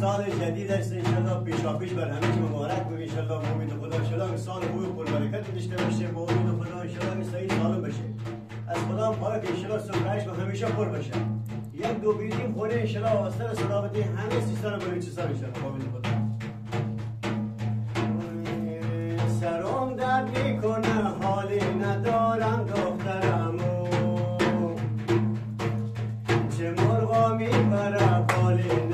سال جدید است انشالله پیشاپیش بر همه چی مبارک بگه انشالله با امید خدا انشالله سال خوبی و پربرکت داشته باشه با امید خدا انشالله سعید سالم بشه از خدا پاک انشالله سفرهش و همیشه پر بشه یک دو بیدیم خوره انشالله واسطه سلامتی همه سیستان بلوچستان انشالله با امید خدا سرم درد میکنه حالی ندارم دخترمو چه مرغا میبره حالی